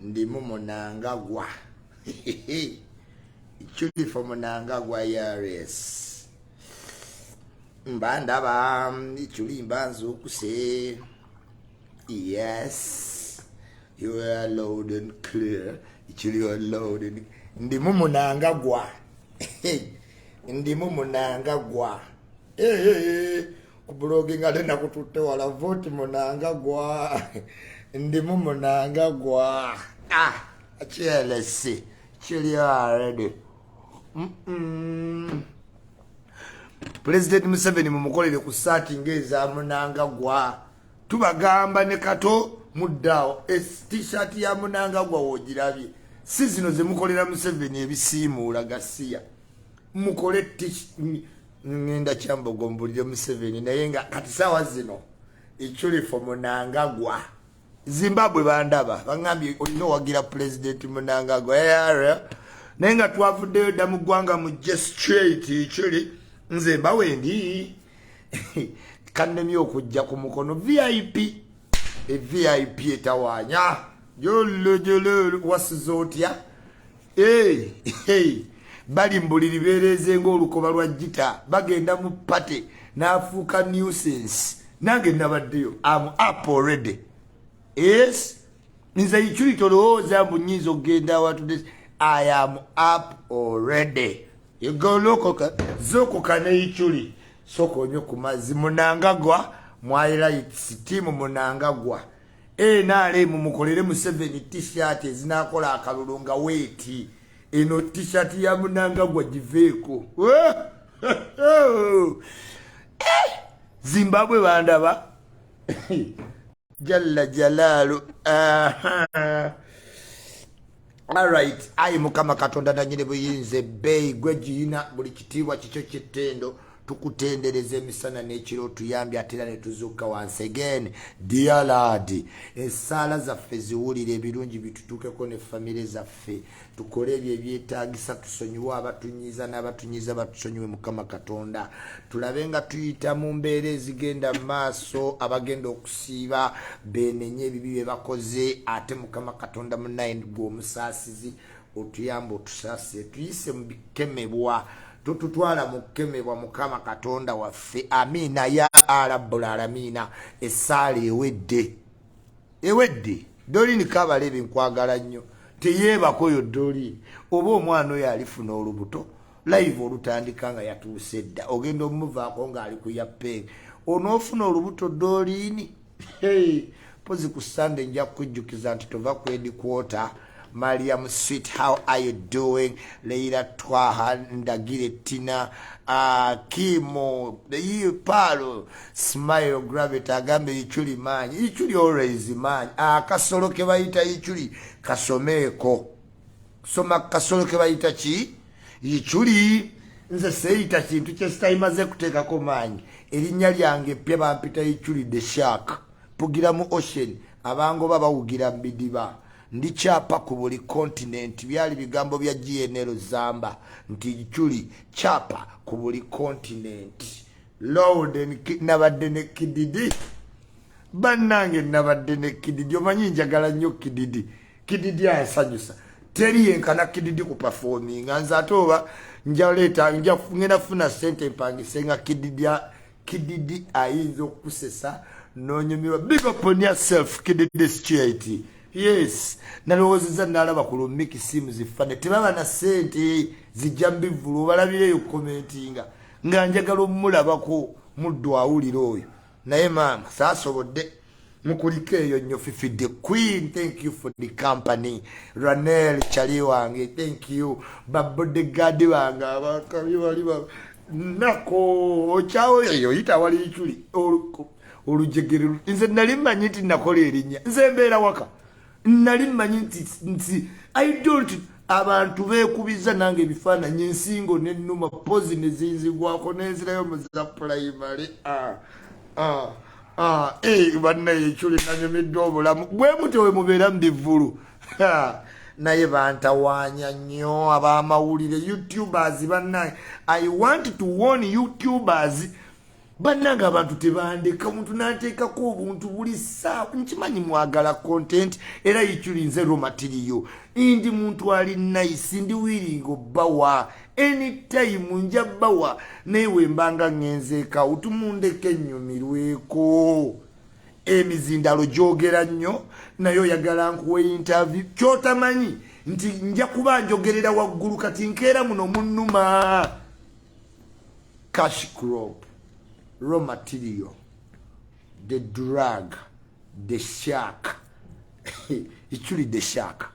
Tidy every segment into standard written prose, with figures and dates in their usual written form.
ndi Munangagwa. Ichuli for Munangagwa yares. Mbanda ba ichuli mbanzo kuse. Yes. You are loud and clear. Ichuli are loud and ndi Munangagwa. Ndi Munangagwa. Kublogging alena kututte wala vote Munangagwa. Ndi Munangagwa. Achilesi. Chili already. President Museveni mumukolere ku starting eza Munangagwa. Tubagamba ne kato muddao. T-shirt ya Munangagwa wogirabye. Si zino ze mukolera Museveni ebisiimuula gasiya. Mukole ngenda Kyambogo mbulire Museveni naye nga kati sawa zino ichuli for Munangagwa. Zimbabwe bandaba bangambye olino wagira President Munangagwa naye nga twavuddeyo dda mu ggwanga mujje straight ichuli nze mbawendi kannemye okujja ku mukono VIP VIP etawaanya jolo wasizotya bali mbuliri bereze ng'olukoba lwa jita bagenda mu pate n'afuuka nuisance nange nabaddeyo I'm up already. Yes, nze ichuli tolowooza mbu nnyinza okugenda awatu this. I am up already. You go lokoka zokoka ne ichuli soko nyo ku mazzi Munangagwa mwayirights team Munangagwa naale mumukolere Museveni t-shirt ezinakola akalulu nga weeti eno t-shirt ya Munangagwa giveeko. Zimbabwe bandaba Jalla Jalalu. Alright, ayi Mukama Katonda na nyine buyinze bei gwe giyina buli kitiibwa kikyo ky'ettendo tukutendereza emisana n'ekiro tuyambye atera ne tuzuuka once again. Dear Lord, essaala zaffe ziwulire ebirungi bitutuukeko ne famire zaffe tukole ebyo ebyetaagisa tusonyiwe abatunyiza n'abatunyiza batusonyiwe Mukama Katonda tulabe nga tuyita mu mbeera ezigenda mu maaso abagenda okusiiba beenenye ebibi bye bakoze ate Mukama Katonda munnaye gwe omusaasizi otuyamba otusaasire tuyise mu bikemebwa tututwala mukemebwa Mukama Katonda waffe. Amina ya Rabbul Alamina. Essaala ewedde Dolini Kabalebe nkwagala nnyo teyeebako yo Dolini oba omwana oyo alifuna olubuto live olutandika nga yatuuse dda ogenda omuvaako ng'ali ku yappenge onoofuna olubuto Dolini. Pozi ku Sunday nja kujjukiza nti tova ku headquarter. Mariam Sweet, how are you doing? Leila Twaha, Ndagire Tina, Kimo, Palo, Smile, Gravity, Agambe, Ichuli man. Ichuli always man. Kasolo kebaita Ichuli, Kasomeko. Soma kasolo kebaita chi? Ichuli. Nze seita chintu kyesita imaze kuteekako maanyi. Erinnya lyange pye bampita Ichuli the shark. Pugira mu ocean. Abango babawugira mbidiba. Ndichapa ku buli continent byali bigambo bya GNL Zamba nti Ichuli chapa ku buli continent. Lord nabadde ne Kididi bannange nabadde ne Kididi omanyi njagala nnyo Kididi asanyusa teri yenkana Kididi ku performing nza atoba ngenda funa sente mpangise nga Kididi ayinza okusesa nonyumirwa. Big up on yourself Kididi straight. Yes, nalowooza nalaba ku lumiki simu zifane tebaba na sente zijambi vulu balabireyo commentinga nga njagala omulabako muddu awulira oyo naye maama saasobodde mukulike eyo nnyo Fifi the Queen. Thank you for the company. Ranel Chali wange thank you. Bodyguard wange abakabi bali nako ochawo eyo yita wali Ichuli olujegere nze nali manyi nti nakola erinnya nze mbeera waka nali manyi nti I don't abantu beekubiza nange ebifaananyi ensingo n'ennuma pozi ne zinzigwako n'enzirayo mu za primary. Bannaye Ichuli nanyumiddwa obulamu bwe muti we mubeera mu bivulu naye bantawaanya nnyo ab'amawulire YouTubers bannaye. I want to warn YouTubers bannanga abantu tebandeka omuntu n'ateekako obuntu buli ssaawa nkimanyi mwagala content era yikyulinze raw material ndi muntu ali nice ndi willing obbawa anytime nja bbawa naye wembanga ngenzeeka utumundeke ennyumirweko emizindalo gyogera nnyo naye oyagala nkuwa interview kyotamanyi nti nja kuba njogerera waggulu kati nkeera muno munnuma cash crop raw material, the drug, the shark. Ichuli the shark.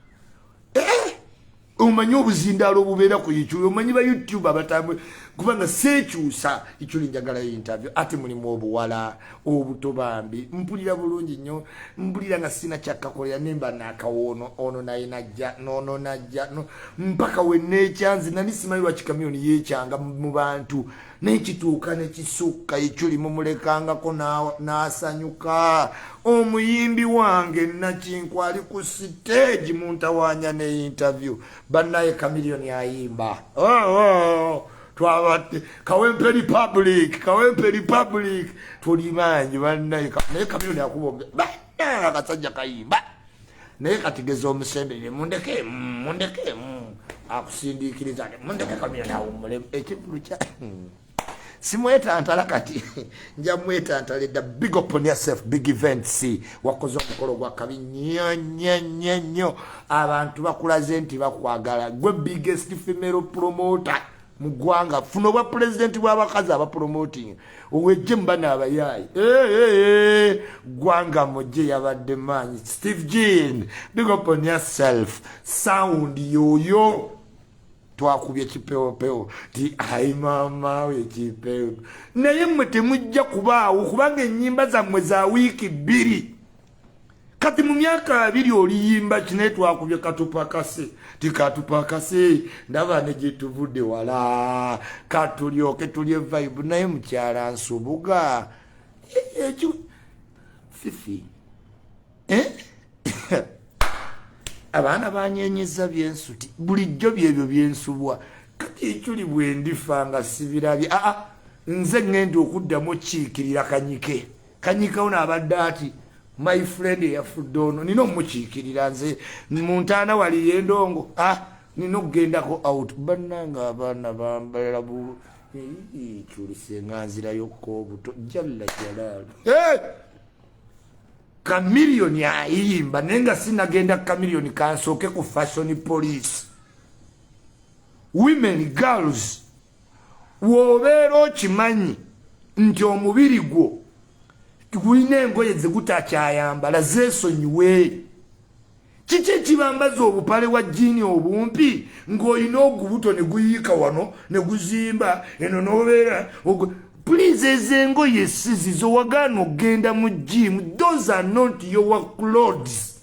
Umanyi obuzindalo bubeera ku ichuli. Umanyi ba YouTube abatamwe kubanga sekyusa ichuli njagala interview ate mulimu obuwala obutobambi mpulira bulungi nnyo mpulira nga sina kyakakolera nemba nakawono ono naye najja nono najja no mpaka we nechanzi nani simanyi lwa kikamyoni yekyanga mu bantu nekituuka nekisukka ichuli mumulekangako n'asanyuka omuyimbi wange Nakinkwa ali ku stage muntawanya ne interview bannaye Chameleon ayimba twabate Kawempe Republic tulimanyi bannaye naye Chameleon yakubombe akasajja kayimba naye katigeza omusembere mundeke akusindikiriza mundeke Chameleon awumule ekivulu kya simwetantala kati nja mwetantala big up on yourself big events wakoze omukolo gwa kabi nnyo abantu bakulaze nti bakwagala gwe biggest female promoter mu Gwanga funo bwa president bw'abakazi abapromoting owejje mbana abayayi Gwanga mujje yabadde manyi Steve Jean big up on yourself sound yoyo twakubye kipeo ti ai mama we kipeo naye mmwe temujja kubaawo kubanga ennyimba zammwe za wiiki 2 kati mu myaka 2 oliyimba kine twakubye katupakase ndaba ne gituvudde wala katulyoke tulye vibe naye mukyala nsubuga ekyo fifi abaana banyenyeza byensuti bulijjo byebyo byensubwa kati ekyuli bwendifanga sibirabye nze ngenda okuddamu kiikirira kanyike ono abadde ati my friend yafudde ono nina omukiikirira nze muntaana wali yendongo nina okugendako out bannanga abaana bambalala kyulise nga nzirayokko obuto jalla jalaalu Chameleon ayimba nenga sinagenda Chameleon kansooke ku fashion police women girls wobeera okimanyi nti omubiri gwo gulina engoye zegutakyayambala zeesonyiwe kiki ekibambaza obupale wa jini obumpi ng'olina ogubuto ne guyiika wano ne guzimba eno n'obeera please ezengoye sizizo wagano genda mu gym those are not your clothes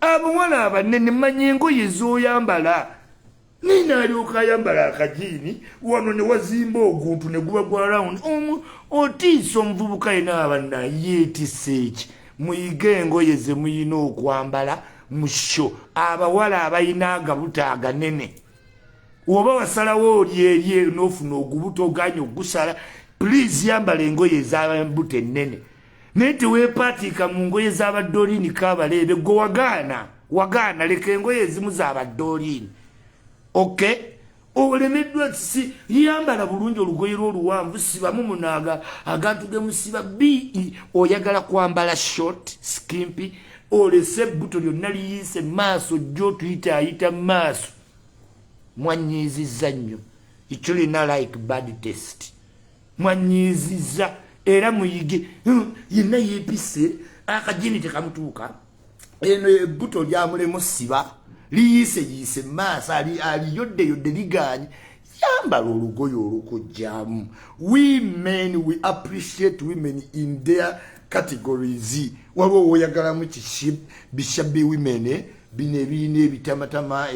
abawala abanene manyi engoye z'oyambala nina alyoka ayambala akajini wano ne wazimba oguntu ne guba gwa round otiisa omuvubuka yena abana yeetiseeki muyige engoye ze muyina okwambala mu sho abawala abayina agabuta aganene oba wasalawo olyerye n'ofuna ogubuto oganya ogusala please yambala engoye ez'ababuto ennene naye teweepatiika mu ngoye z'abadolini kaabaleebe gwe wagaana leka engoye ezimu z'abadolini okay olemeddwa si yambala bulungi olugoye lw'oluwanvu sibamu munaaga agantu gemusiba oyagala kwambala short skimpy olese ebbuto lyonna liyiise maaso jjo tuyitaayita maaso mwanyiziza nnyo ekyo lina like bad taste mwanyiziza era muyige yenna yeepise akajini tekamutuuka eno ebbuto lyamulemu siba liyiise maaso aliyodde liganye yambala olugoye olukujjamu women we appreciate women in their categories waliwo oyagalamu bishabbi women bine ebiyina ebitamatama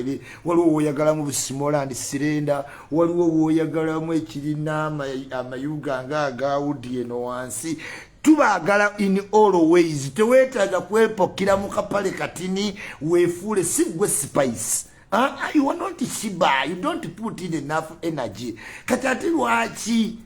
waliwo woyagalamu busimoland sirenda waliwo woyagalamu ekirina amayuga nga agawudi eno wansi tubagala in all ways teweetaaga kwepokera mu kapale katini weefuule si gwe spice you are not shiba you don't put in enough energy kati ate lwaki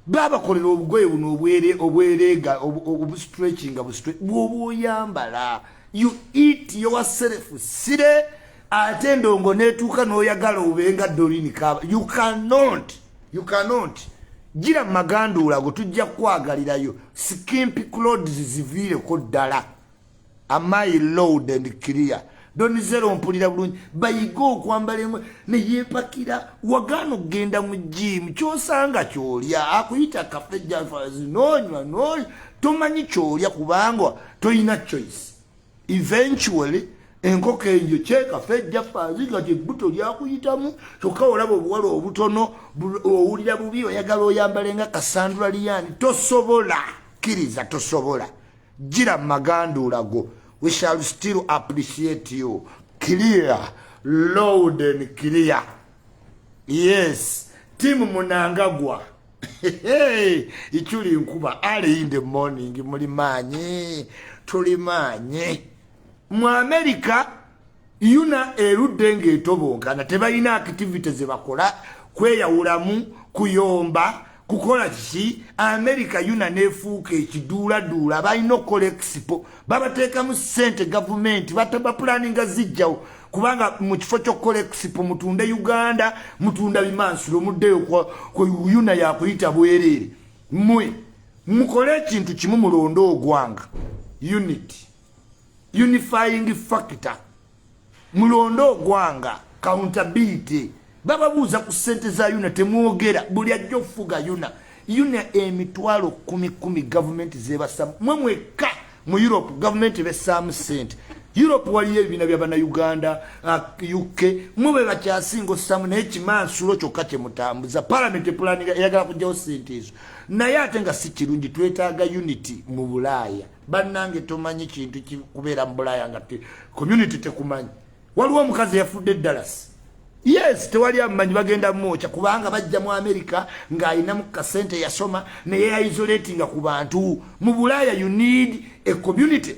baba kolera obugoye buno obwerega obustretching bw'oboyambala. You eat yourself sire ate ndongo netuuka n'oyagala obenga Doreen Kaba. You cannot. Gira magandula go tujja kwagalirayo skimpy clothes ziviireko ddala. Am I loud and clear? Donizero mpulira bulungi bayigo okwambala ne yeepakira wagano genda mu gym kyosanga kyolya akuyita cafe jafazi nonywa tomanyi kyolya kubanga toyina choice. Eventually enkoko enjo cafe jafazi nga gyebuto lyakuyitamu kyokka olaba obuwala obutono owulira bubi oyagala oyambale nga Cassandra Liyani tosobola kiriza tosobola. Gira magandula go. We shall still appreciate you. Clear, loud and clear. Yes. Timu Munangagwa. Ichuli nkuba early in the morning. Mulimanyi. Tulimanyi. Mu America, yuna erudenge etobonka. Na tebalina activities bakola. Kweyawulamu, kuyomba. Kukola kishi America yuna nefuuka ekidula balina okukola expo babateeka mu sente government bataba planning zijjawo kubanga mu kifo ky'okukola expo mutunda Uganda mutunda bimansulo muddeyo ku yuna yakuyita bwerere mwe mukole ekintu kimu mulondo ogwanga unifying factor mulondo ogwanga accountability. Baba buuza ku sente za yuna temwogera buli ajja okufuga yuna emitwalo 10 government zebasa mweka mu Europe government besamu sente. Europe waliyo ebina by'abana Uganda UK mube bakyasinga osamu n'ekimansulo kyokka kyemutambuza parliament planning eyagala kujjawo sente ezo naye ate nga si kirungi twetaaga unity mu Bulaaya. Bannange tomanyi kintu kikubeera mu Bulaaya nga community tekumanyi. Waliwo omukazi yafudde Dallas. Yes, tewali amanyi bagenda mmocha kubanga bajja mu America nga ayina mu kasente yasoma naye isolating ku bantu. Mu Bulaaya you need a community.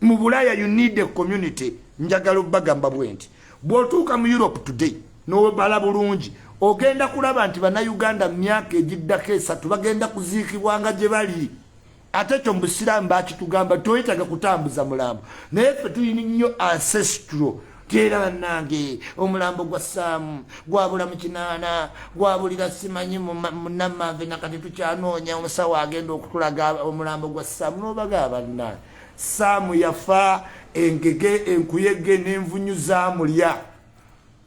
Mu Bulaaya you need a community. Njagala bagamba bwenti. Bwotuuka mu Europe today no bala bulungi ogenda kulaba nti bana Uganda myaka egiddako 3 bagenda kuziikibwanga gye bali. Ate kyo mbusiramu bakitugamba toyitaga kutambuza mulambo. Naye ffe tulina nnyo ancestral. Tera bannange omulambo gwa Saamu gwabula mu kinaana gwabulira simanyi munnamave nakati tukyanoonya omusawo agenda okutulaga omulambo gwa Saamu n'obaga bannange Saamu yafa engege enkuyege n'envunyu zaamulya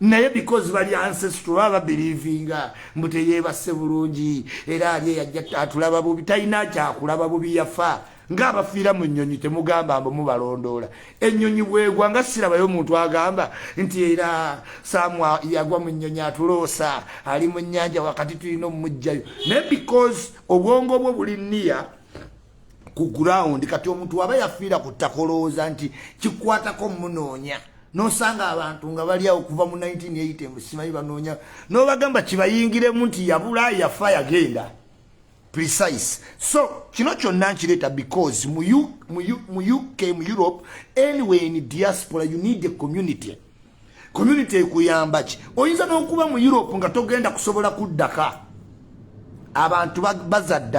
naye because bali ancestral aba believinga mbuteyeebase bulungi era ali yajja atulaba bubi talina kyakulaba bubi yafa ng'abafiira mu nnyonyi temugamba mbu mubalondoola. Ennyonyi bwegwa nga sirabayo omuntu agamba nti era Saamu yagwa mu nnyonyi atuloosa ali mu nnyanja wakati tulina omujjayo. Naye because obwongo bwo buli nniya ku ground kati omuntu aba yafiira ku ttaka olowooza nti kikwatako munoonya. Nosanga abantu nga bali awo kuva mu 1980 musimanyi banoonya n'obagamba kibayingiremu nti yabula yafa yagenda. Precise. So, kino kyonna nkireta because mu UK, mu Europe, anyway in diaspora, you need a community. Community kuyamba ki. Oyinza n'okuba mu Europe nga togenda kusobola kuddaka. Abantu bazadde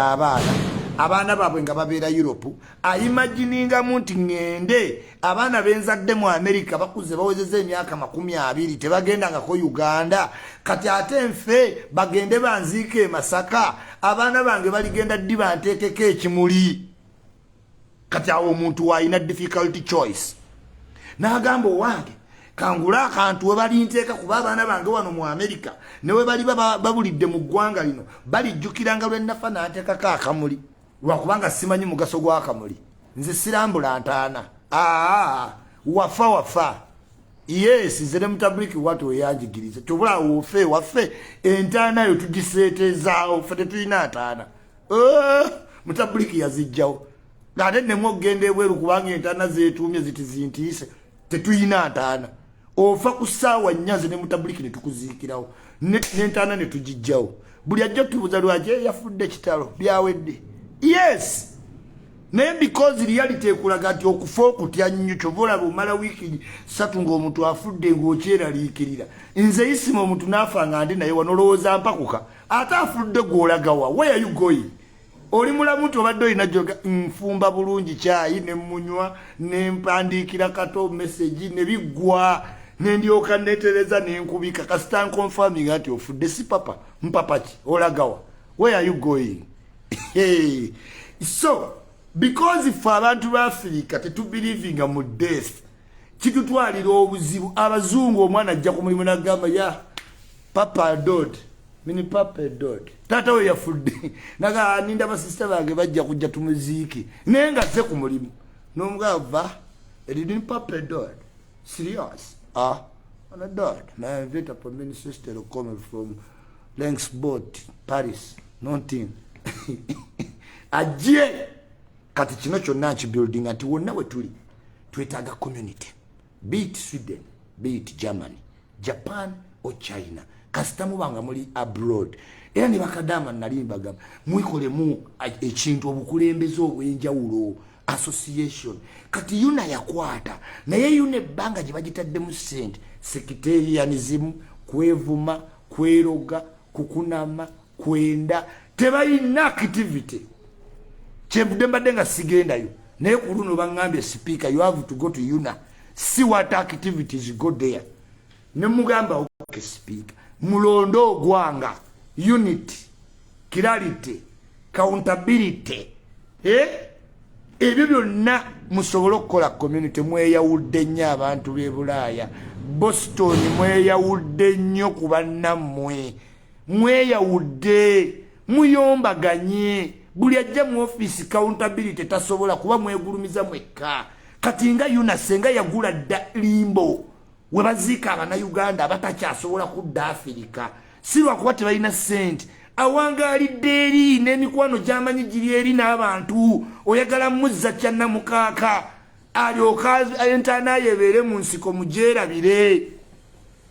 abaana baabwe nga babeera Europe. Ayimagininga nti ngende abaana benzadde mu America bakuze bawezeza emyaka 20 tebagendangako Uganda. Kati ate nfe bagende banziike Masaka. Abaana bange baligenda ddi banteekeko ekimuli. Kati awo omuntu wayina difficult choice. N'agamba owange kangula akantu we balinteeka kuba abaana bange wano mu America ne we bali babulidde mu ggwanga lino balijjukiranga lwe nafa n'anteekako akamuli. Lwakubanga simanyi mugaso gw'akamuli. Nze sirambula ntaana. Wafa. Yes, nze ne mutabliki watu weyanjigiriza. Tubula waffe entaana yo tugiseetezaawo ffe tetulina ntaana. Mutabliki yazijjawo. Ate ne mwogenda ebweru kubanga entaana zeetuumye zitizintiise. Tetulina ntaana. Ofa ku ssaawa 4 ne mutabliki ne tukuziikirawo. N'entaana ne tugijjawo. Buli ajja tubuuza lwaki yafudde kitalo byawedde. Yes. Naye because reality ekulaga nti okufa okutya nnyo kyova bumala wiiki 3 ng'omuntu afudde ng'okyeraliikirira. Nze Isima omuntu n'afa nga ndi naye wano olowooza mpakuka ata afudde gwolagawa. Where are you going? Oli mulamu tobadde olina joga nfumba bulungi chai ne munywa ne mpandikira kato message ne bigwa ne ndyoka netereza ne nkubika kasita confirming ati ofudde si papa mpapachi olagawa. Where are you going? Hey. So because if abantu ba Africa to believing mu death kitutwalira obuzibu abazungu omwana ajja ku mulimu nagamba ya papa dod mini papa dod tata we yafudde naga ninda ba sister bange bajja kujja tumuziki nenga ze ku mulimu nomugava edini papa dod serious on a dod my invite for many sister coming from Linksbot Paris nothing ajie kati kino kyonna building ati wonna we tuli twetaaga community, be it Sweden, be it Germany, Japan or China. Kasitamu banga muli abroad. Era ne bakadama nalimbaga mwikole mu ekintu obukulembeze obwenjawulo association. Kati yuna yakwata naye yune banga gye bagitadde mu sente secretarianism, kwevuma, kweroga, kukunama, kwenda tebalina activity. Chevudemba denga sigendayo. Naye kuluno bangambye speaker you have to go to Yuna. See what activities go there. Ne mugamba okay speaker. Mulondo Gwanga. Unity. Clarity. Accountability. Ebyo byonna musobola okukola community mweyawudde nnyo abantu b'e Bulaaya. Boston mweyawudde nnyo ku bannammwe. Mweyawudde. Muyombaganye. Buli ajja mu office accountability tasobola kuba mwegulumiza mwekka. Kati nga Yuna senga yagula limbo. We bazika abana Uganda abatakyasobola kudda Africa. Si lwakuba tebalina sente. Awangalidde eri n'emikwano gy'amanyi giri eri n'abantu. Oyagala muzza kyanna mukaaka. Alyoka entana yebeere mu nsiko mugyerabire.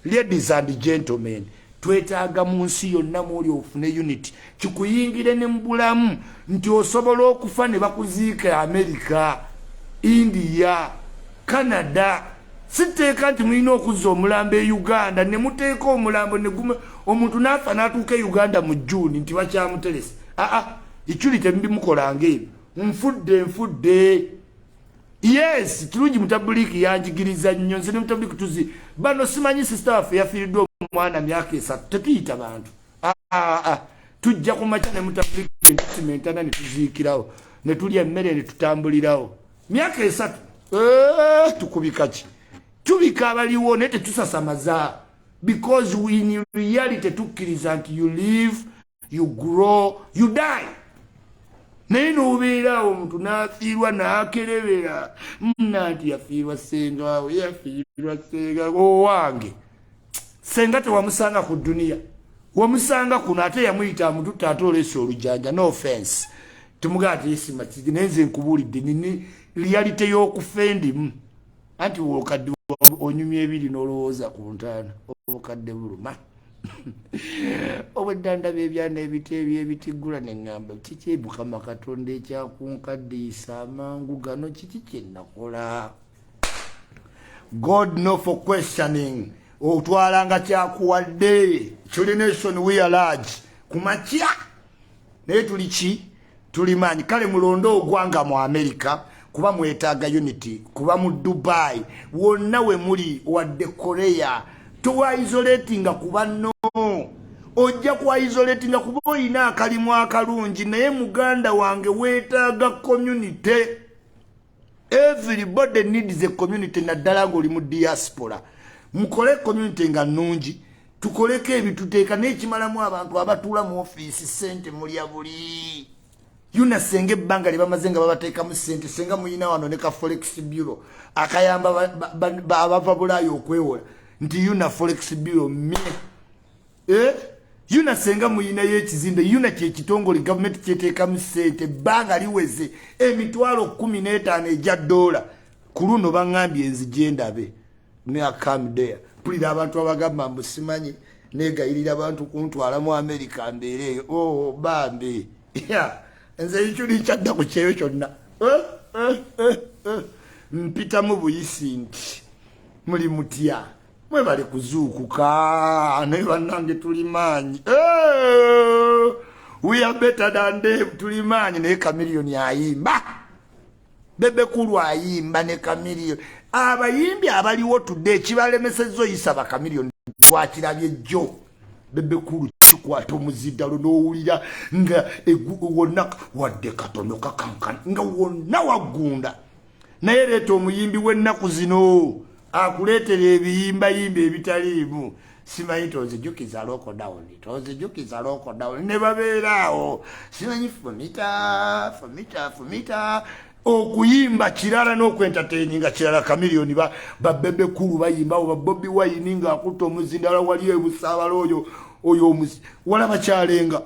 Ladies and gentlemen. Twetaaga mu nsi yonna mwoli ofune unity kikuyingire ne mbulamu nti osobola okufa ne bakuziika America, India, Canada. Siteeka nti mulina okuzza omulambo e Uganda ne muteeka omulambo ne gume omuntu n'afa n'atuuka e Uganda mu June nti bakyamuteresa. Ikyuli tembimukolanga ebyo. Nfudde. Yes, kirungi mutabuliki yanjigiriza nnyo nze ne mutabuliki tuzi. Bano simanyi sister waffe yafiiriddwa omwana myaka 3 tetuyita bantu. Tujja ku makya ne mutabuliki ntimentana ne tuziikirawo ne tulya emmere ne tutambulirawo. Myaka 3 tukubika ki? Tubika abaliwo ne tetusasamaza. Because we in reality tukkiriza nti you live, you grow, you die. Naye n'obeera omuntu n'afiirwa n'akerebera nati yafiirwa senga wawe yafiirwa senga owange. Senga tewamusanga ku duniya. Wamusanga kuno ate yamuyita muntu taate oleese olujanja. No offense. Tumugaa ati Isma nenze nkubuulidde nini reality y'okufendimu. Anti okadde onyumya ebiri n'olowooza ku ntaana. Obukadde buluma. Obweddanda byebyana ebitiggula ne ŋŋamba kiki Mukama Katonda ekyakunkaddiisa amangu gano kiki kye nakola. God no for questioning. Otwalanga kyakuwadde. Chuli nation we are large. Kumakya. Naye tuli ki? Tulimanyi. Kale mulondo Gwanga mu America. Kuba mwetaaga unity. Kuba mu Dubai. Wonna we muli wadde Korea. Tuwa isolatinga kuba no. Ojja kwa isolatinga kuba oyina akalimu akalungi naye muganda wange weetaaga community. Everybody needs a community naddala ng'oli mu diaspora. Mukole community nga nnungi. Tukoleko ebituteeka n'ekimalamu abantu abatuula mu office sente mulya buli. Yuna senga ebbanga lye bamaze nga babateekamu sente senga muyina wano ne ka forex bureau akayamba abava Bulaaya okwewola. Nti Yuna forex bureau Yuna senga muyina y'ekizimbe Yuna kye kitongole government kyeteekamu sente ebbanga liweze emitwalo 15 ejja $. Ku luno baŋŋambye enzije ndabe. Me I come there. Pulira abantu abagamba mbu simanyi negayirira abantu kuntwala mu America mbeereyo. Oh bambi. Nze ikyuli kyadda ku kyeyo kyonna. Mpita mu buyisi nti muli mutya. mwe bali kuzuukuka naye bannange tuli maanyi. We are better than them, tuli maanyi. Naye Chameleon ayimba, Bebekulu ayimba ne Chameleon. Abayimbi abaliwo today kibalemesezzo oyisa ba Chameleon twakirabye jjo. Bebekulu kikwata omuzidalo n'owulira nga wonna wadde katono kakankana nga wonna wagunda. Naye leeta omuyimbi w'ennaku zino akuleetera ebiyimbayimba ebitaliimu. Simanyi tozijukiza loko down, tozijukiza loko down. Ne babeeraawo simanyi fumita okuyimba kirala n'okwentertaininga kirala. Chameleon ba Bebekulu bayimbawo, ba Bobi Wine nga akutta omuzindala wali ebusaabala oyo walaba kyalenga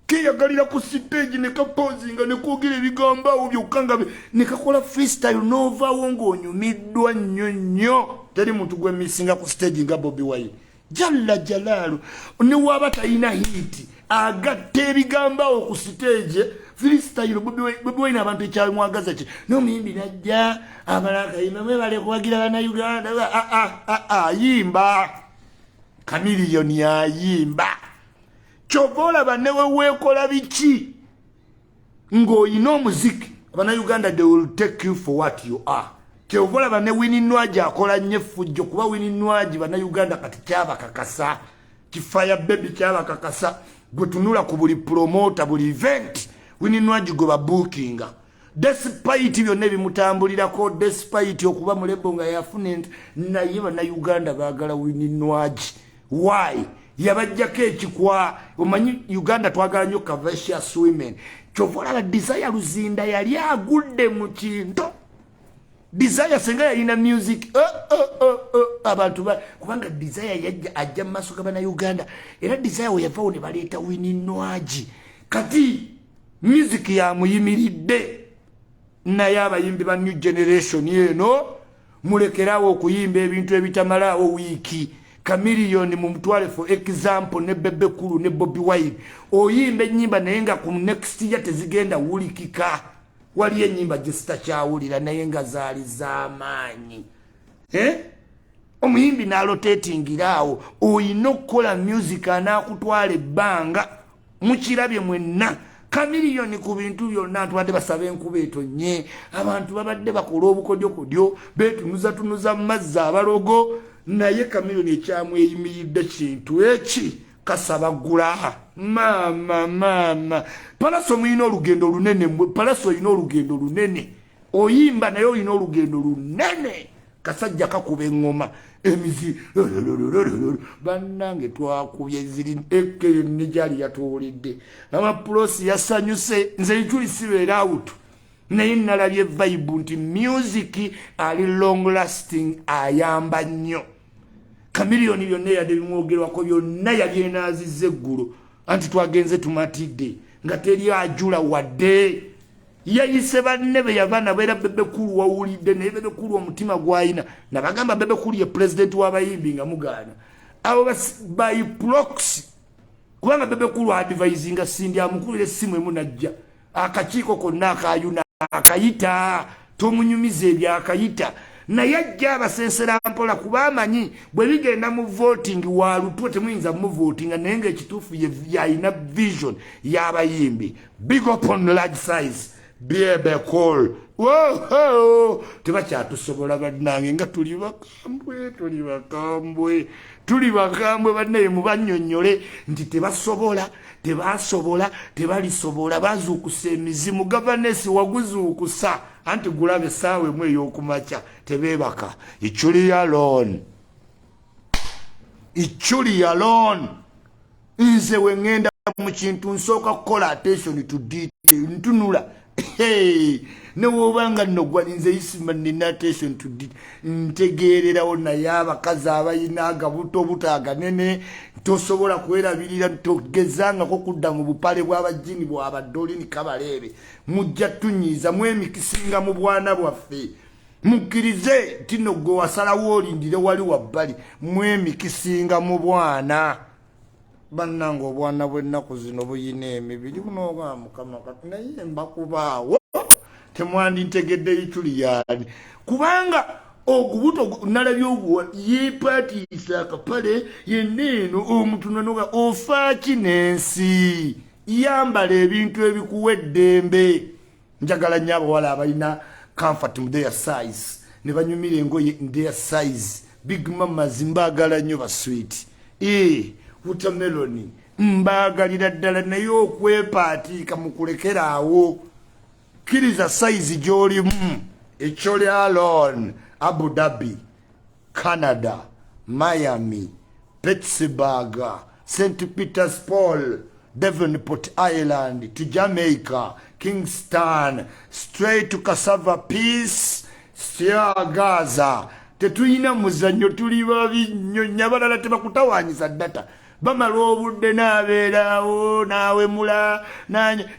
keyagalira ku stage ne kapozinga ne kwogera ebigambo byokka nga ne kakola freestyle novaawo ng'onyumiddwa nnyo. Teri muntu gwe missinga ku stage nga Bobi Wine. Jalla jalaalu ne waba talina hiti agatta ebigambo ku stage freestyle. Bobi Wine abantu ekyamwagaza ki n'omuyimbi najja abalaka yimba mwebale kuwagira bannayuganda. Yimba Chameleon yayimba. Kyova olaba newe weekola biki ng'oyina omuziki Bannayuganda, they will take you for what you are. Kyova olaba ne Winnie Nwagi akola nnyo effujjo kuba Winnie Nwagi Bannayuganda kati kyabakakasa. Kifaya baby kyabakakasa. Gwe tunula ku buli promoter buli event Winnie Nwagi gwe babookinga. Despite byonna ebimutambulirako, despite okuba mulebo nga yafuna naye Bannayuganda baagala Winnie Nwagi. Why? Yabajjako ekikwa. Omanyi Uganda twagala nnyo courageous women. Kyova olaba Desire Luzinda yali agudde mu kintu. Desire senga yalina music abantu kubanga Desire yajja ajja maaso ga Bannayuganda. Era Desire we yavaawo ne baleeta Winnie Nwagi. Kati music yamuyimiridde. Naye abayimbi ba new generation eno mulekerawo okuyimba ebintu ebitamalaawo wiiki. Chameleon mu mutwale for example ne Bebekulu ne Bobi Wine oyimba ennyimba naye nga ku next year tezigenda wulikika. Wali ennyimba gye sitakyawulira naye nga zaali z'amaanyi. Omuyimbi n'alotatingiraawo. Oyina okukola music anaakutwala ebbanga. Mukirabye mwenna. Chameleon ku bintu byonna tubadde basaba enkuba etonnye. Abantu babadde bakola obukodyokodyo beetunuza mu mazzi abalogo. Naye Chameleon ekyamweyimiridde kintu eki kasabagula. Mama Palaso muyina olugendo lunene. Palaso oyina olugendo lunene. Oyimba naye oyina olugendo lunene. Kasajja kakuba engoma emizi bannange twakubye ziri ekene gyali yatuwulidde. Amapulosi yasanyuse nze ijuli sibeera awutu. Naye nalabye vibe nti music ali long lasting ayamba nnyo. Chameleon byonna yadde bimwogerwako byonna yali enaazizza eggulu anti twagenze tumatidde nga teri ajula wadde. Yayise banne be yava nabo era Bebekulu wawulidde naye Bebekulu omutima gwayina nabagamba Bebekulu ye president w'abayimbi nga mugaana abo by proxy kubanga Bebekulu advisinga Sindi amukulira essimu emu najja akakiiko konna akayuna akayita tomunyumiza ebyakayita naye ajja abasensera mpola kuba amanyi bwe bigenda mu voting walutwe temuyinza muvotinga naye ng'ekituufu yayina vision y'abayimbi. Big up on large size Bebekulu. Tebakyatusobola bannange nga tuli bakambwe bannaye mubannyonnyole nti tebalisobola bazuukusa emizimu. Gavanesi waguzuukusa anti gulabe essaawa emu ey'okumakya tebeebaka. Ichuli alone. Nze we ngenda mu kintu nsooka kukola attention to detail ntunula. Ne wobanga nogwa nze Isma nina attention to detail ntegeererawo naye abakazi abayina agabuto obutaaganene tosobola kwerabirira togezangako kudda mu bupale bw'abajini bw'abadolini kabaleebe mujja tunyiiza mwemikisinga mu bwana bwaffe. Mukkirize tino gwe wasalawo olindire wali wabbali mwemikisinga mu bwana. Bannange obwana bw'ennaku zino buyina emibiri bunoga Mukama kati naye mbakubaawo temwandintegedde Ichuli yani kubanga ogubuto nalabye ogwo yeepatiisa akapale yenneeno omuntu nanoga ofa kinensi yambala ebintu ebikuwa eddembe njagala nnyo abawala abalina comfort mu their size ne banyumira engoye their size big mamas mbaagala nnyo basweet watermelon mbaagalira ddala naye okwepaatiika mu kulekeraawo kkiriza size gy'olimu ekyoli alone Abu Dhabi, Canada, Miami, Pittsburgh, St. Peter's Paul, Devonport Island, to Jamaica, Kingston, straight to Cassava Peace, Gaza. Tetuyina muzanyo tuli babi nnyo nyabalala tebakutawaanyisa data. Bamala obudde n'abeerawo n'awemula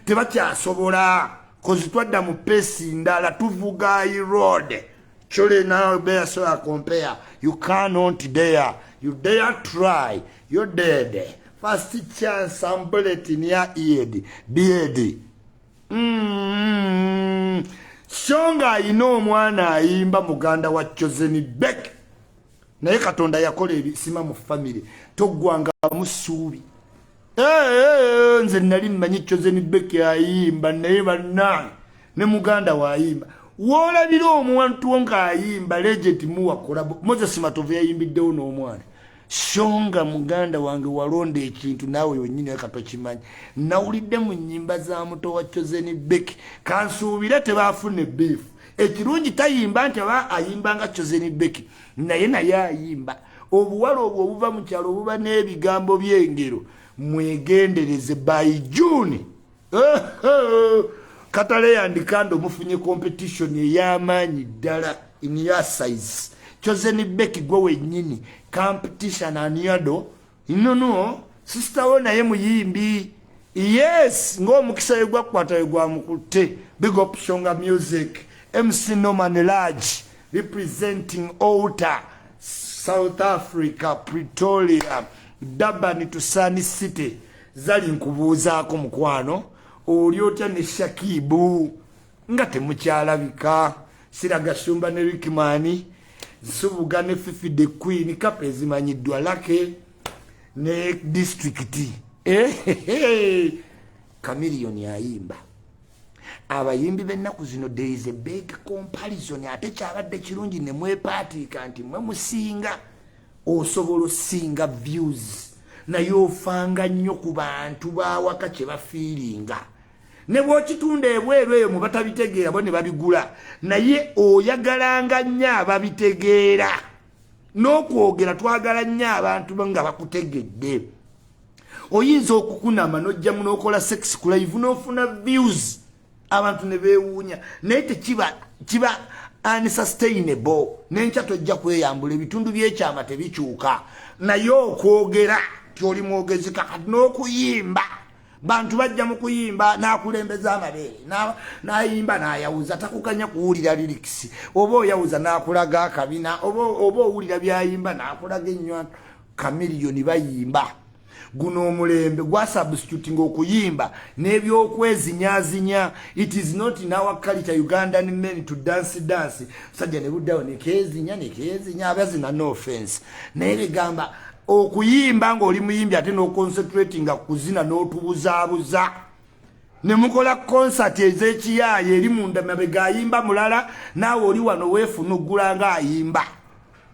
tebakyasobola kozi twadda mu peesi ndala tuvuga road. Surely now bear so I compare. You cannot dare. You dare try. You're dead. First chance some bullet in your ear. Beard. Shonga ino mwana ayimba muganda wa Chozeni Beck. Naye Katonda yakola ebisima mu family. Togwanga musubi. Nze nali mmanyi Chozeni Beck ayimba naye banange ne muganda wa ayimba. Wolabira omuntu nga ayimba legend muwa kolabo Moses Matovu yayimbiddewo n'omwana Shonga muganda wange walonda ekintu naawe yonnyini akatokimanyi nawulidde mu nnyimba za muto wa Chozeni Beck kansuubira tebaafune beef ekirungi tayimba nti aba ayimba nga Chozeni Beck naye ayimba obuwala obwo obuva mu kyalo obuba n'ebigambo by'engero mwegendereze by June Katale yandikando mufunye competition ey'amaanyi ddala in your size. Chozeni Beck gwe wennyini competition aniado. No, sister wo naye muyimbi. Yes, ng'omukisa yegwa kwata yegwa mukutte. Big up Shonga Music. MC Norman Large representing Outer South Africa, Pretoria, Durban to Sunny City. Zali nkubuuzaako mukwano. Oliota ne Shakibu nga temukyalabika Siraga Shumba ne Rikimani Nsubuga ne Fifi the Queen Kape zimanyiddwa Lake ne district Chameleon yayimba abayimbi b'ennaku zino there is a big comparison ate kyabadde kirungi ne mwepaatika nti mwe musinga osobola osinga views naye ofanga nnyo ku bantu bawaka kye bafiiringa ne bw'okitunda ebweru eyo mu batabitegeera bo ne babigula naye oyagalanga nnyo ababitegeera n'okwogera twagala nnyo abantu nga bakutegedde oyinza okukunama n'ojjamu n'okola sex ku live n'ofuna views abantu ne beewuunya naye tekiba unsustainable n'enkya tojja kweyambula ebitundu by'ekyama tebikyuka naye okwogera tyoli mwogezi kakati n'okuyimba bantu bajja mu kuyimba n'akulembeza amabeere n'ayimba n'ayawuza takukanya kuwulira lyrics oba oyawuza n'akulaga akabina oba owulira byayimba n'akulaga ennywanto Chameleon bayimba guno omulembe gwa substituting okuyimba n'ebyokwezinyazinya. It is not in our culture Ugandan men to dance sajja ne buddawo nekezinya abazina no offense naye begamba okuyimba ng'oli muyimbi ate n'oconcentrating kuzina n'otubuzaabuza ne mukola concert ez'ekiyaaye eri munda mabega ayimba mulala naawe oli wano weefunugula ng'ayimba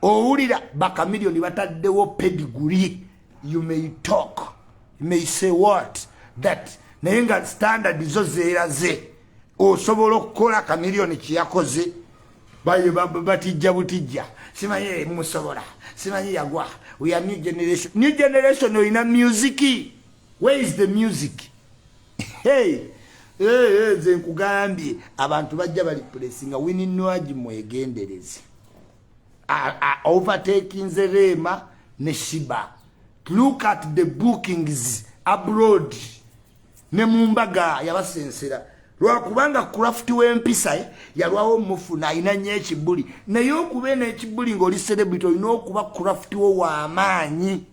owulira ba Chameleon bataddewo pedigree. You may talk, you may say what that naye nga standard zo zeeraze osobola okukola Chameleon kiyakoze batijja butijja simanyi musobola simanyi yagwa. We are new generation oyina music. Where is the music? Ze nkugambye abantu bajja bali pressing Winnie Nwagi mwegendereze overtaking Zerema ne Shiba. Look at the bookings abroad ne mumbaga yabasensera lwakubanga craft w'empisa yalwawo mufuna ayina nnyo ekibuli naye okuba n'ekibuli ng'oli celebrity olina okuba craft wo w'amaanyi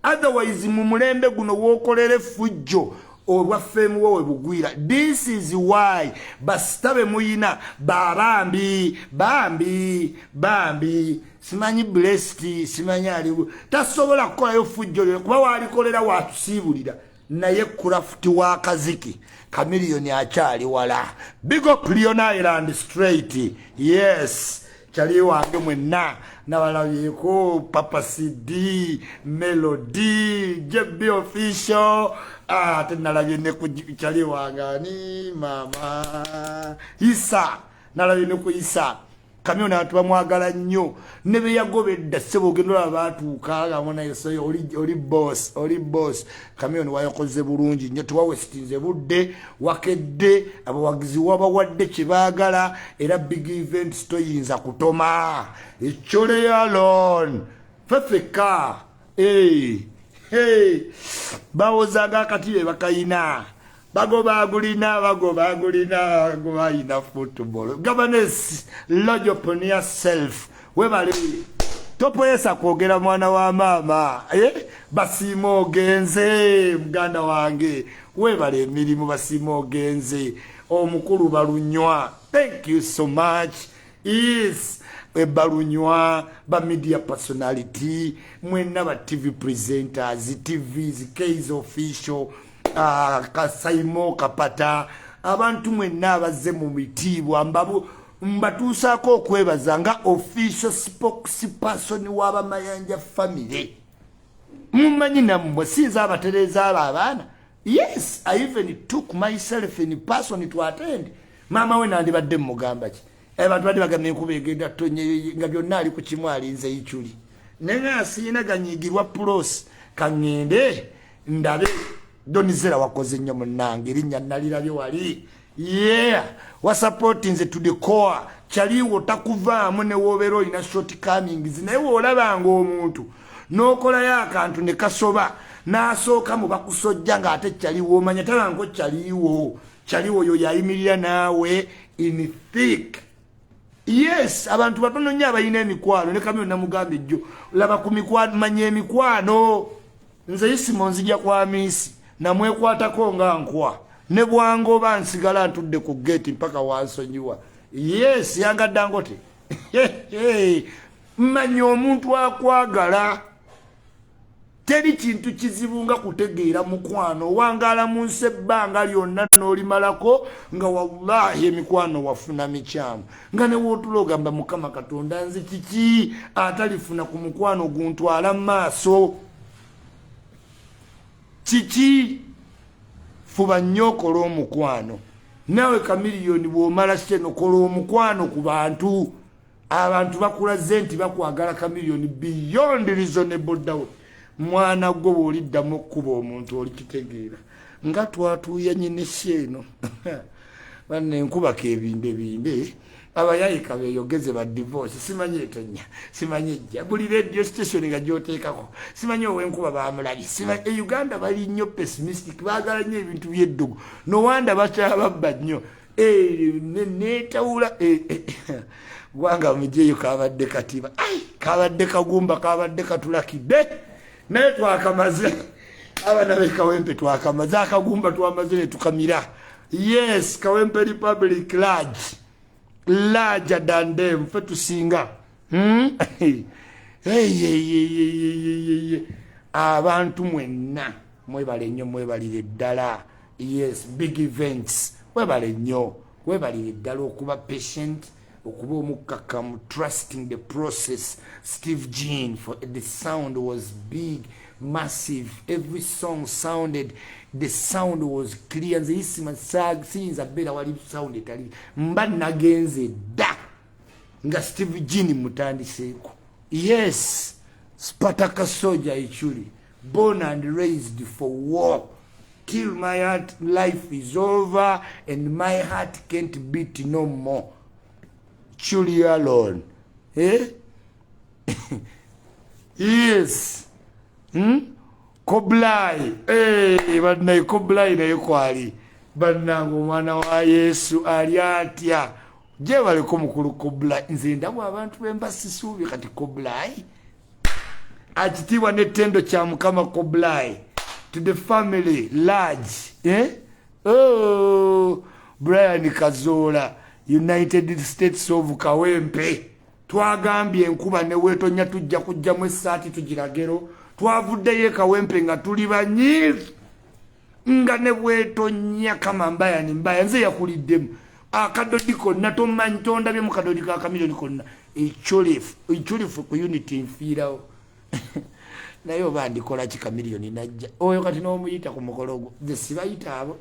otherwise mu mulembe guno w'okolera effujjo olwa fame wowe bugwira. This is why basitabe muyina bambi simanyi blessed simanyi ali tasobola kukola yo fujjo kuba walikolera watusibulira naye craft wa kaziki Chameleon achali wala big up Leon Island straight. Yes chali wange mwenna nabalabiko Papa CD Melody JB official tenalabye ne ku chali wangani mama Isa nalabye ne ku Isa Chameleon abantu bamwagala nnyo ne be yagobedda sebo gendola abatuuka ngamona yeso oli boss Chameleon wayakoze bulungi nnyo tuwawestinze budde wakedde abawagizi wabawadde kibagala era big events toyinza kutoma echole alone fefeka bawozaga katile bakayina bagoba ina football. Governance lodge upon yourself. Webale topoyesa kwogera mwana wa mama basimo genze muganda wange webale emirimu basimo genze omukulu balunywa. Thank you so much. Yes balunywa ba media personality mwena ba TV presenters TVs case official kasaimo kapata abantu mwenna abaze mu mitibwa mbatuusako okwebaza nga official spokesperson w'aba Mayanja family. Mumanyi nammwe sinza abatereza abaana. Yes, I even took myself in person to attend. Mama we nandibadde mugamba ki abantu bali bagamye kubegenda tonye nga byonna ali ku kimwali nze ichuli nenga sina ganyigirwa plus kangende ndabe donizera wakoze nnyo munange linnya nalirabye wali wa supporting ze to the core chaliwo takuvaamu ne wobero ina short coming naye olabanga omuntu nokola yakantu ne kasoba nasooka mu bakusojja nga ate chaliwo omanya tabango chaliwo yo yayimirira nawe in thick. Yes abantu batono nnyo abayina emikwano ne Chameleon namugambe jjo laba ku mikwano manye emikwano nze Isima nzija kwa misi namwekwatako nga nkwa ne bwango bansigala ntudde ku gate mpaka wansonyiwa. Yes yanga Dangote mmanyi omuntu akwagala teri kintu kizibu nga kutegeera mukwano wangala mu nsi ebbanga lyonna n'olimalako nga wallahi emikwano wafuna mikyamu nga ne wootula ogamba Mukama Katonda nze kiki atalifuna ku mukwano guntwala mu maaso kiki fuba nnyo okola omukwano nawe Chameleon bw'omala kino kola omukwano ku bantu abantu bakulaze nti bakwagala Chameleon beyond reasonable doubt. Mwana gwo bw'oliddamu okkuba omuntu olikitegeera nga twatuuya nyine eno banne nkubako ebinde abayayika beeyogeze ba divorce simanyi etonya simanyi ejja buli radio station nga gyoteekako simanyi ow'enkuba bamulabi simanyi Uganda bali nnyo pessimistic baagala nnyo ebintu by'eddugu nowanda bakyababba nnyo neetawula Gwanga mujjeyo kabadde katiba kabadde kagumba kabadde katulakidde naye twakamaze abana be Kawempe twakamaze akagumba twamaze ne tukamira. Yes Kawempe Republic larger than them fe tusinga abantu mwenna mwebale nnyo mwebalire ddala. Yes big events mwebale nnyo mwebalire ddala okuba patient okuba omukkakkamu trusting the process. Steve Jean for the sound was big massive every song sounded the sound was clear. Nze Isima siyinza beera wali sound etali mba nagenze dda nga Steve Jean mutandiseeko. Yes Spartacus soldier ichuli born and raised for war till my heart life is over and my heart can't beat no more. Chuli alone yes Koblai bannai Koblai naye kwali bannange omwana wa Yesu ali atya je baleko mukulu Koblai nze ndabwa abantu bembasisuubi kati Koblai akitibwa n'ettendo kya Mukama Koblai to the family large. Oh, Brian Kazola, United States of Kawempe. Twagambye enkuba ne wetonya tujja kujja mu saati tugiragero. Twavuddeyo Kawempe nga tuli banyivu. Nga ne wetonya kama mbaya ni mbaya. Nze yakuliddemu. Akadodi konna tomanyi tondabye mu kadodi ka Chameleon konna. Ekyolifu ku unity nfiirawo. Naye oba ndikola ki Chameleon najja. Oyo kati n'omuyita ku mukolo gwo. Nze sibayita abo.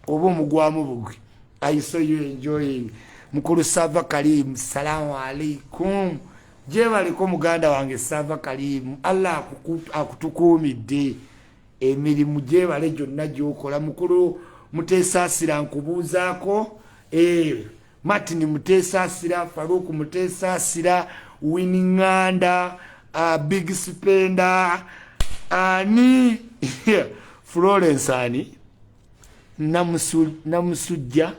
Oba omugwamu bugwe. I saw you enjoying. Mukulu Sava Karim, salamu alaikum. Jebaliko muganda wange Sava Karim. Allah akutukuumidde. Emirimu jebale gyonna gy'okola. Mukulu Muteesasira nkubuuzaako. Martin Muteesasira, Faruku Muteesasira, Wininganda, Big Spender, ani Florence ani namusujja.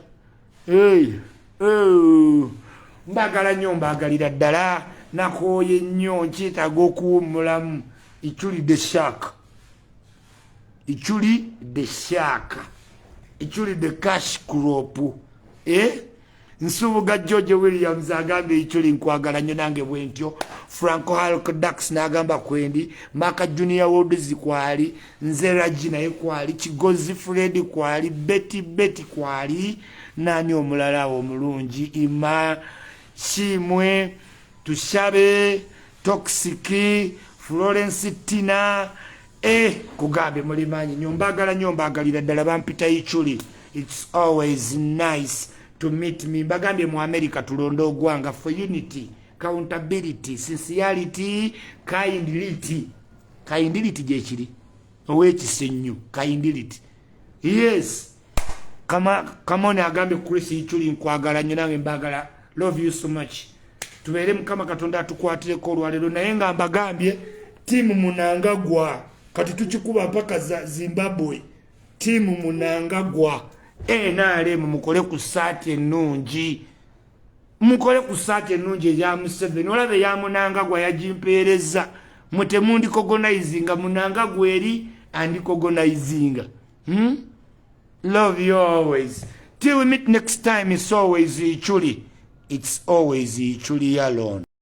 Mbagala nnyo mbagalira ddala nakooye nnyo nkyetaaga okuwummulamu. Ichuli the shark. Ichuli the shark. Ichuli the cash crop. Nsubuga George Williams agambye Ichuli nkwagala nnyo nange bwentyo. Franco Hulk Dax n'agamba kwendi. Maka Junior Woods kwali. Nze Raji naye kwali. Kigozi Fred kwali. Betty kwali. Nani omulala omulungi. Ima Shimwe Tushabe Toxic Florence Tina. Kugambe mulimanyi nnyo mbagalira ddala bampita Ichuli. It's always nice to meet me. Mbagambye mu America tulondo Gwanga for unity, accountability, sincerity, kindility. Kindility jechiri. Owekisenyu. Kindility. Yes. Come on agambe Chris Ichuli nkwagala nnyo nange mbagala. Love you so much. Tubeere Mukama Katonda atukwatireko olwaleero naye nga mbagambye timu Munangagwa. Kati tukikuba mpaka Zimbabwe. Timu Munangagwa. NRM mukole ku saati ennungi. Mukole ku saati ennungi ya Museveni. Olabe ya Munangagwa yagimpeereza. Mutemundi cogonizinga Munangagwa eri and cogonizinga. Love you always. Till we meet next time, it's always Ichuli. It's always Ichuli alone.